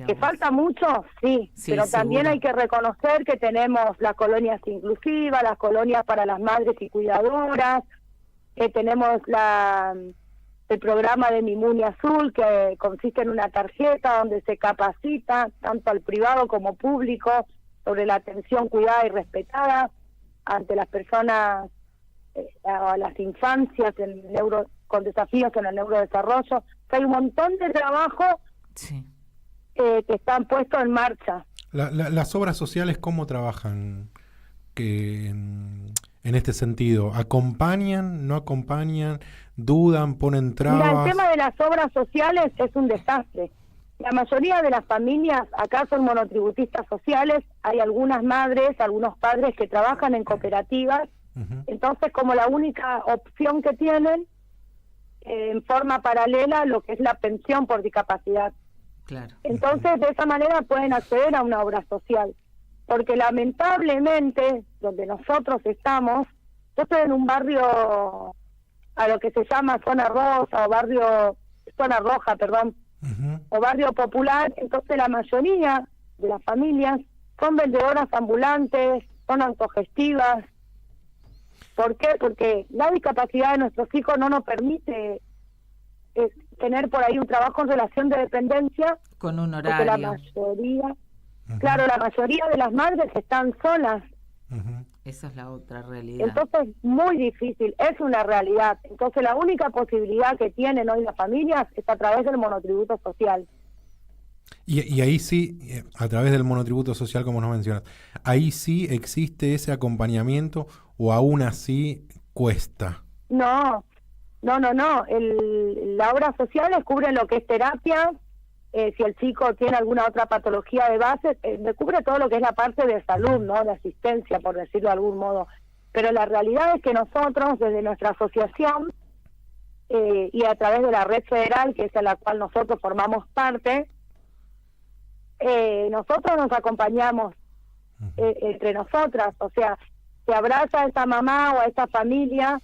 ¿Que falta mucho? Sí, pero también seguro. hay que reconocer que tenemos las colonias inclusivas, las colonias para las madres y cuidadoras, tenemos el programa de Mi Muni Azul, que consiste en una tarjeta donde se capacita tanto al privado como público sobre la atención cuidada y respetada ante las personas, a las infancias con desafíos en el neurodesarrollo. O sea, hay un montón de trabajo que están puestos en marcha. Las obras sociales, ¿cómo trabajan en este sentido? ¿Acompañan, no acompañan, dudan, ponen trabas? Mira, el tema de las obras sociales es un desastre. La mayoría de las familias acá son monotributistas sociales, hay algunas madres, algunos padres que trabajan en cooperativas, entonces como la única opción que tienen, en forma paralela, lo que es la pensión por discapacidad. Claro. Entonces, de esa manera pueden acceder a una obra social. Porque lamentablemente, donde nosotros estamos, yo estoy en un barrio, a lo que se llama zona rosa, zona roja, o barrio popular, entonces la mayoría de las familias son vendedoras ambulantes, son autogestivas. ¿Por qué? Porque la discapacidad de nuestros hijos no nos permite tener por ahí un trabajo en relación de dependencia, con un porque horario. la mayoría, claro, la mayoría de las madres están solas. Esa es la otra realidad. Entonces, muy difícil, es una realidad. Entonces, la única posibilidad que tienen hoy las familias es a través del monotributo social. Y ahí sí, a través del monotributo social, como nos mencionas, ahí sí existe ese acompañamiento o aún así cuesta. No. La obra social cubre lo que es terapia, si el chico tiene alguna otra patología de base, cubre todo lo que es la parte de salud, ¿no? De asistencia, por decirlo de algún modo. Pero la realidad es que nosotros, desde nuestra asociación, y a través de la red federal, que es a la cual nosotros formamos parte, nosotros nos acompañamos entre nosotras, o sea, se abraza a esa mamá o a esa familia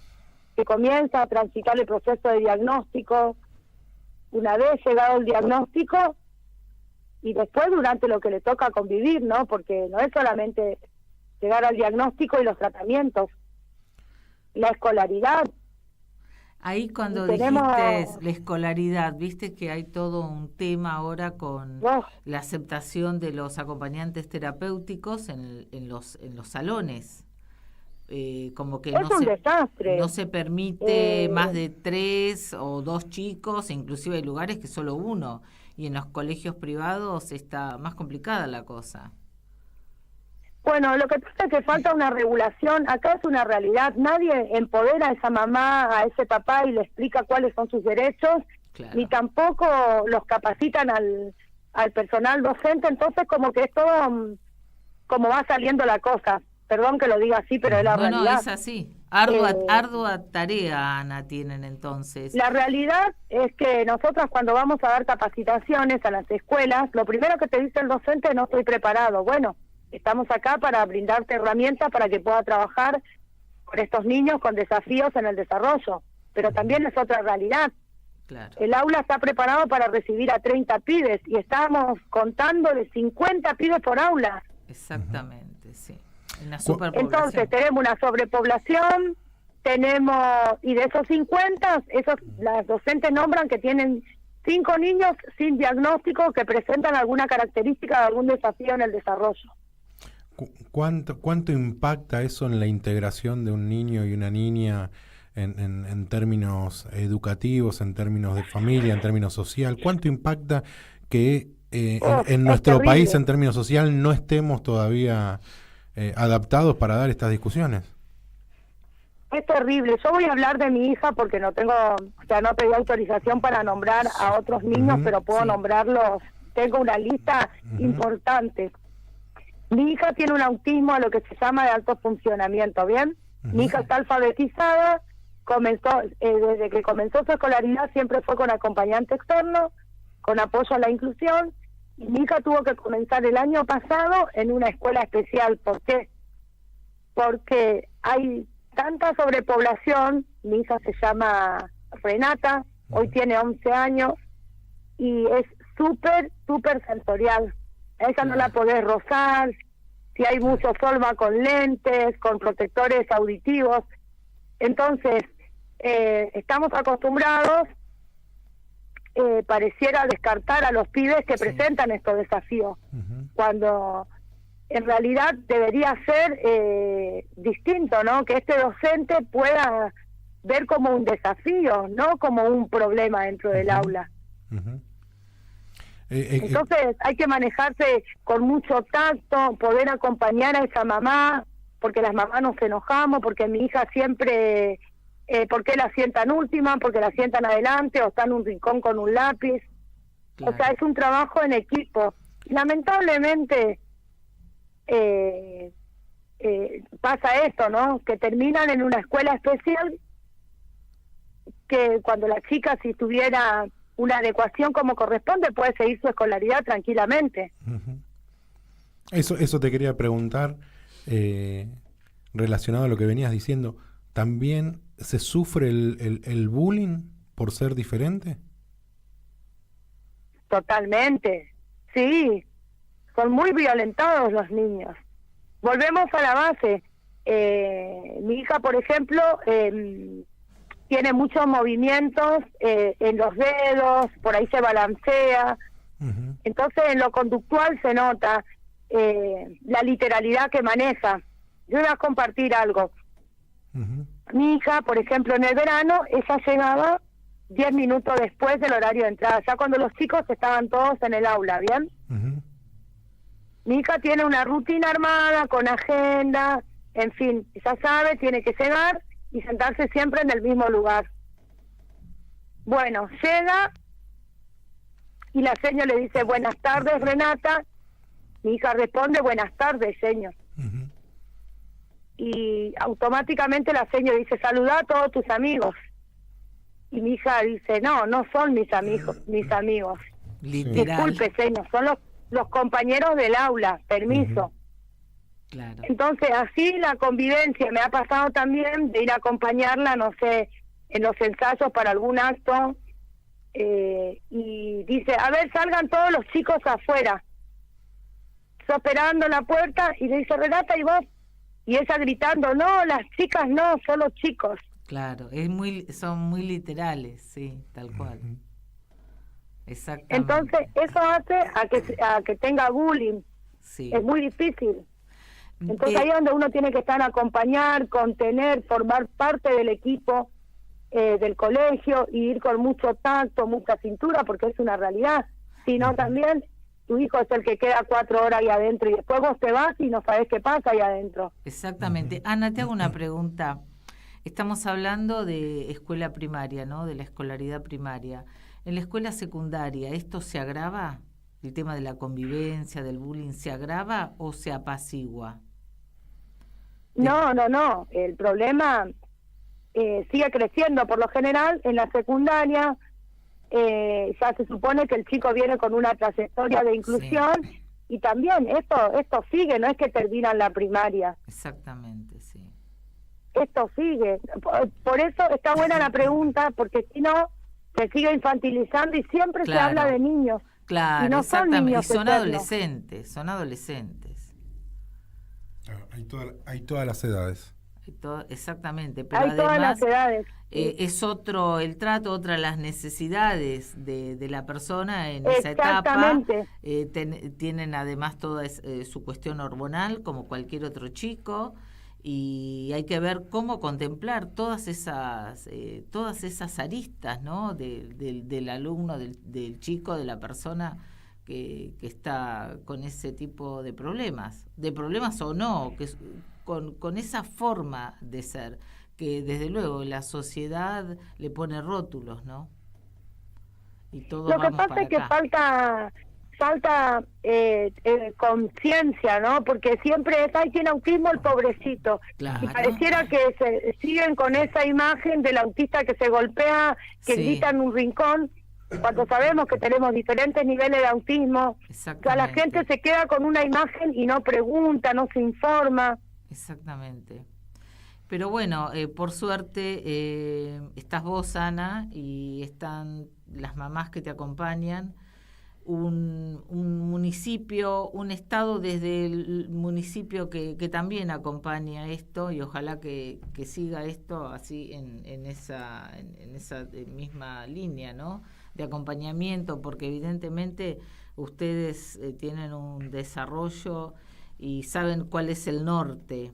que comienza a transitar el proceso de diagnóstico, una vez llegado el diagnóstico, y después durante lo que le toca convivir, ¿no? Porque no es solamente llegar al diagnóstico y los tratamientos, la escolaridad. Ahí cuando tenemos... dijiste la escolaridad, viste que hay todo un tema ahora con la aceptación de los acompañantes terapéuticos en los salones. Como que es un desastre. No se permite más de 3 o 2 chicos, e inclusive hay lugares que solo uno, y en los colegios privados está más complicada la cosa. Bueno, lo que pasa es que falta una regulación. Acá es una realidad, nadie empodera a esa mamá, a ese papá y le explica cuáles son sus derechos, ni tampoco los capacitan al personal docente, entonces como que es todo como va saliendo la cosa. Perdón que lo diga así, pero es la realidad. No, es así. Ardua tarea, Ana, tienen entonces. La realidad es que nosotras cuando vamos a dar capacitaciones a las escuelas, lo primero que te dice el docente, no estoy preparado. Bueno, estamos acá para brindarte herramientas para que pueda trabajar con estos niños con desafíos en el desarrollo. Pero también es otra realidad. Claro. El aula está preparado para recibir a 30 pibes y estamos contando de 50 pibes por aula. Exactamente, sí. Entonces tenemos una sobrepoblación, y de esos 50, las docentes nombran que tienen 5 niños sin diagnóstico que presentan alguna característica de algún desafío en el desarrollo. ¿Cuánto impacta eso en la integración de un niño y una niña en términos educativos, en términos de familia, en términos social? ¿Cuánto impacta que en nuestro país, en términos social, no estemos todavía adaptados para dar estas discusiones? Es terrible. Yo voy a hablar de mi hija porque no tengo, o sea, no pedí autorización para nombrar a otros niños, pero puedo nombrarlos. Tengo una lista importante. Mi hija tiene un autismo a lo que se llama de alto funcionamiento, ¿bien? Mi hija está alfabetizada, desde que comenzó su escolaridad siempre fue con acompañante externo, con apoyo a la inclusión, y mi hija tuvo que comenzar el año pasado en una escuela especial. ¿Por qué? Porque hay tanta sobrepoblación. Mi hija se llama Renata, hoy tiene 11 años, y es súper sensorial. A ella no la podés rozar, si hay mucho sol va con lentes, con protectores auditivos. Entonces, estamos acostumbrados, pareciera descartar a los pibes que presentan estos desafíos, cuando en realidad debería ser distinto, ¿no? Que este docente pueda ver como un desafío, no como un problema dentro del aula. Entonces hay que manejarse con mucho tacto, poder acompañar a esa mamá, porque las mamás nos enojamos, porque mi hija siempre, ¿por qué la sientan última? Porque la sientan adelante o está en un rincón con un lápiz. Claro. O sea, es un trabajo en equipo. Lamentablemente pasa esto, ¿no? Que terminan en una escuela especial, que cuando la chica, si tuviera una adecuación como corresponde, puede seguir su escolaridad tranquilamente. Eso te quería preguntar, relacionado a lo que venías diciendo. ¿También se sufre el bullying por ser diferente? Totalmente, sí. Son muy violentados los niños. Volvemos a la base. Mi hija, por ejemplo, tiene muchos movimientos en los dedos, por ahí se balancea. Entonces, en lo conductual se nota la literalidad que maneja. Yo voy a compartir algo. Mi hija, por ejemplo, en el verano, ella llegaba 10 minutos después del horario de entrada, ya cuando los chicos estaban todos en el aula, ¿bien? Mi hija tiene una rutina armada, con agenda, en fin, ya sabe, tiene que llegar y sentarse siempre en el mismo lugar. Bueno, llega y la seño le dice, buenas tardes, Renata. Mi hija responde, buenas tardes, señor. Y automáticamente la seño dice, saluda a todos tus amigos. Y mi hija dice, no son mis amigos. Literal. Disculpe, señor, son los compañeros del aula, permiso. Claro. Entonces, así la convivencia. Me ha pasado también de ir a acompañarla, no sé, en los ensayos para algún acto, y dice, a ver, salgan todos los chicos afuera. Yo esperando en la puerta, y le dice, Renata, ¿y vos? Y ella gritando, no, las chicas no, son los chicos. Claro, son muy literales, sí, tal cual. Exactamente. Entonces, eso hace a que tenga bullying. Sí. Es muy difícil. Entonces ahí es donde uno tiene que estar a acompañar, contener, formar parte del equipo del colegio, y ir con mucho tacto, mucha cintura, porque es una realidad. Si no, también tu hijo es el que queda 4 horas ahí adentro y después vos te vas y no sabés qué pasa ahí adentro. Exactamente. Ana, te hago una pregunta. Estamos hablando de escuela primaria, ¿no? De la escolaridad primaria. En la escuela secundaria, ¿esto se agrava? ¿El tema de la convivencia, del bullying, se agrava o se apacigua? No. El problema sigue creciendo. Por lo general, en la secundaria ya se supone que el chico viene con una trayectoria de inclusión, y también esto sigue, no es que termina en la primaria. Exactamente, sí. Esto sigue. Por eso está buena la pregunta, porque si no, se sigue infantilizando y siempre se habla de niños. Claro, y no exactamente. Son niños y son eternos. son adolescentes. Hay todas las edades. Exactamente, pero hay además todas las edades. Es otro el trato, otra las necesidades de la persona en esa etapa. Tienen además toda su cuestión hormonal como cualquier otro chico, y hay que ver cómo contemplar todas esas aristas, ¿no? del alumno, del chico, de la persona que está con ese tipo de problemas o no, que con esa forma de ser, que desde luego la sociedad le pone rótulos, ¿no? Y todos Lo que vamos pasa para es que acá. falta conciencia, ¿no? Porque siempre es, ay, tiene autismo el pobrecito. Claro. Y pareciera que se siguen con esa imagen del autista que se golpea, que Sí. grita en un rincón, cuando sabemos que tenemos diferentes niveles de autismo. O sea, la gente se queda con una imagen y no pregunta, no se informa. Exactamente. Pero bueno, por suerte estás vos, Ana, y están las mamás que te acompañan, un municipio, un estado desde el municipio que también acompaña esto, y ojalá que siga esto así en esa misma línea, ¿no?, de acompañamiento, porque evidentemente ustedes tienen un desarrollo y saben cuál es el norte.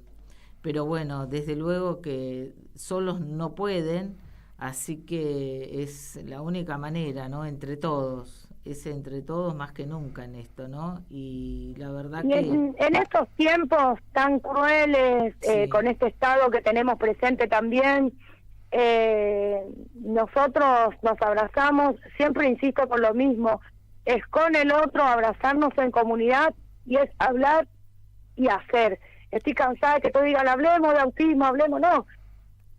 Pero bueno, desde luego que solos no pueden, así que es la única manera, ¿no? Entre todos, es entre todos más que nunca en esto, ¿no? Y la verdad Y que... en estos tiempos tan crueles, Sí. con este estado que tenemos presente también, nosotros nos abrazamos, siempre insisto con lo mismo, es con el otro, abrazarnos en comunidad, y es hablar y hacer. Estoy cansada de que todos digan, hablemos de autismo, hablemos, no.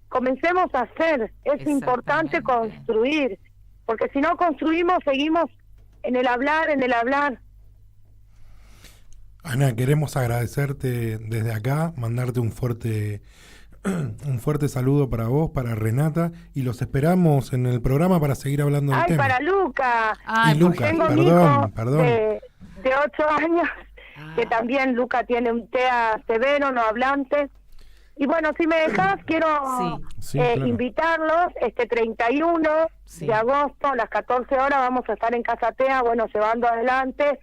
Comencemos a hacer. Es importante construir, porque si no construimos, seguimos en el hablar, Ana, queremos agradecerte desde acá, mandarte un fuerte saludo para vos, para Renata, y los esperamos en el programa para seguir hablando del Ay, tema. para Luca. Y Luca, Tengo un perdón. hijo de 8 años, que también Luca tiene un TEA severo, no hablante. Y bueno, si me dejas, quiero claro. invitarlos este 31 de agosto a las 14 horas. Vamos a estar en Casa TEA, bueno, llevando adelante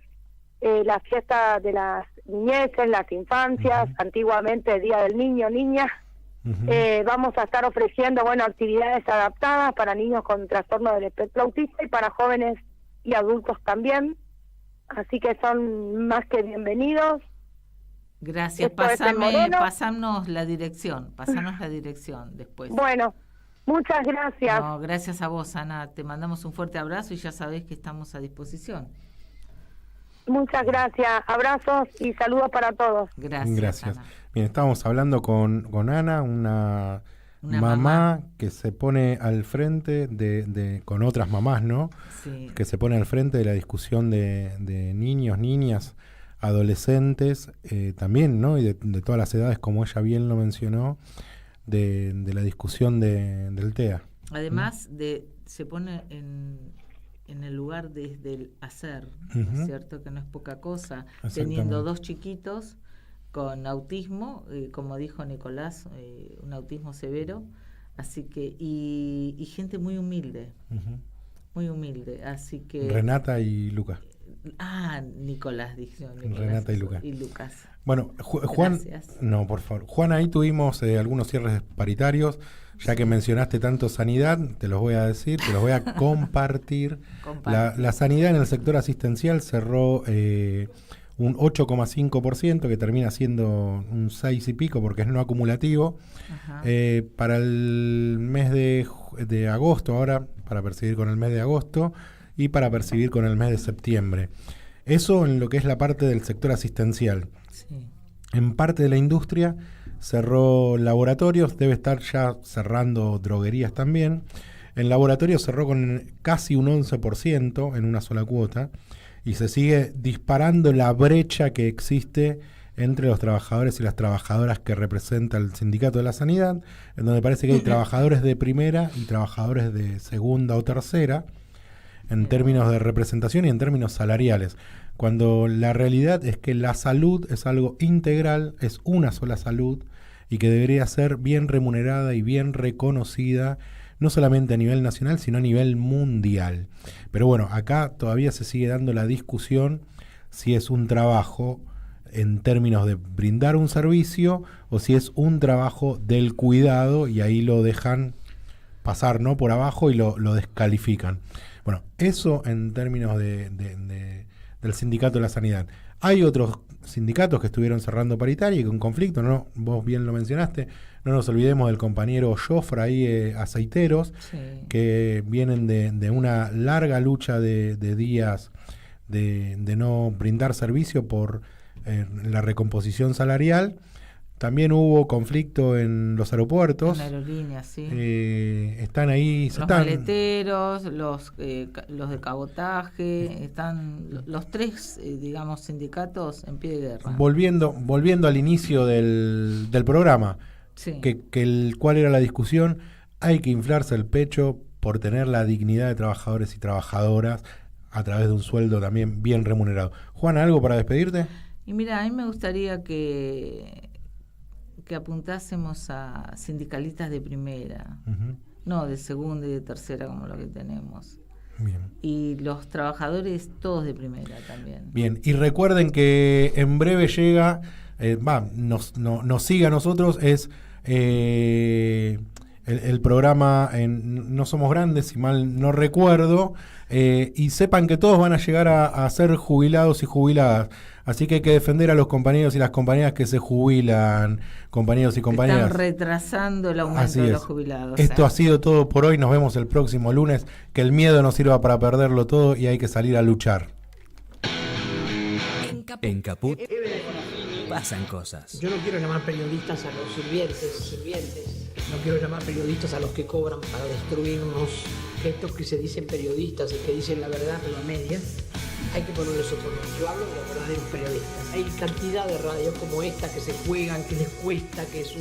la fiesta de las niñeces, las infancias, antiguamente Día del Niño, Niña. Vamos a estar ofreciendo, bueno, actividades adaptadas para niños con trastorno del espectro autista y para jóvenes y adultos también. Así que son más que bienvenidos. Gracias, Esto es en Moreno. pasanos la dirección después. Bueno, muchas gracias. No, gracias a vos, Ana, te mandamos un fuerte abrazo y ya sabés que estamos a disposición. Muchas gracias, abrazos y saludos para todos. Gracias. Ana. Bien, estábamos hablando con Ana, una mamá que se pone al frente con otras mamás, ¿no? Sí. Que se pone al frente de la discusión de niños, niñas, adolescentes, también, ¿no? Y de todas las edades, como ella bien lo mencionó, de la discusión del TEA. Además, se pone en el lugar desde el hacer, ¿no es cierto? Que no es poca cosa, teniendo 2 chiquitos con autismo, como dijo Nicolás, un autismo severo, así que y gente muy humilde, así que... Renata y Luca. Nicolás, dijo Nicolás. Renata y Lucas. Bueno, Juan, gracias. No, por favor. Juan, ahí tuvimos algunos cierres paritarios, ya que mencionaste tanto sanidad, te los voy a decir, te los voy a compartir. La sanidad en el sector asistencial cerró un 8,5%, que termina siendo un 6 y pico, porque es no acumulativo. Para el mes de agosto, ahora, para percibir con el mes de agosto, y para percibir con el mes de septiembre. Eso en lo que es la parte del sector asistencial. Sí. En parte de la industria cerró laboratorios, debe estar ya cerrando droguerías también. En laboratorios cerró con casi un 11% en una sola cuota, y se sigue disparando la brecha que existe entre los trabajadores y las trabajadoras que representa el Sindicato de la Sanidad, en donde parece que hay trabajadores de primera y trabajadores de segunda o tercera, en términos de representación y en términos salariales, cuando la realidad es que la salud es algo integral, es una sola salud, y que debería ser bien remunerada y bien reconocida, no solamente a nivel nacional, sino a nivel mundial. Pero bueno, acá todavía se sigue dando la discusión si es un trabajo en términos de brindar un servicio o si es un trabajo del cuidado, y ahí lo dejan pasar, ¿no?, por abajo, y lo descalifican. Bueno, eso en términos del Sindicato de la Sanidad. Hay otros sindicatos que estuvieron cerrando paritaria y con conflicto, ¿no? Vos bien lo mencionaste. No nos olvidemos del compañero Jofra ahí, aceiteros, Sí. que vienen de una larga lucha de días de no brindar servicio por la recomposición salarial. También hubo conflicto en los aeropuertos. En aerolíneas, sí. Están ahí. Los maleteros, los de cabotaje, están los tres, digamos, sindicatos en pie de guerra. Volviendo al inicio del programa, Sí. ¿cuál era la discusión? Hay que inflarse el pecho por tener la dignidad de trabajadores y trabajadoras a través de un sueldo también bien remunerado. Juan, ¿algo para despedirte? Y mira, a mí me gustaría que apuntásemos a sindicalistas de primera, no de segunda y de tercera como lo que tenemos. Bien. Y los trabajadores todos de primera también. Bien, y recuerden que en breve llega, nos sigue a nosotros, es el programa en No Somos Grandes, si mal no recuerdo, y sepan que todos van a llegar a ser jubilados y jubiladas. Así que hay que defender a los compañeros y las compañeras que se jubilan, compañeros y compañeras. Están retrasando el aumento de los jubilados. Esto ha sido todo por hoy. Nos vemos el próximo lunes. Que el miedo no sirva para perderlo todo y hay que salir a luchar. En Caput pasan cosas. Yo no quiero llamar periodistas a los sirvientes. No quiero llamar periodistas a los que cobran para destruirnos. Estos que se dicen periodistas y que dicen la verdad pero a medias, hay que ponerles otro nombre. Yo hablo de los verdaderos periodistas. Hay cantidad de radios como esta que se juegan, que les cuesta, que es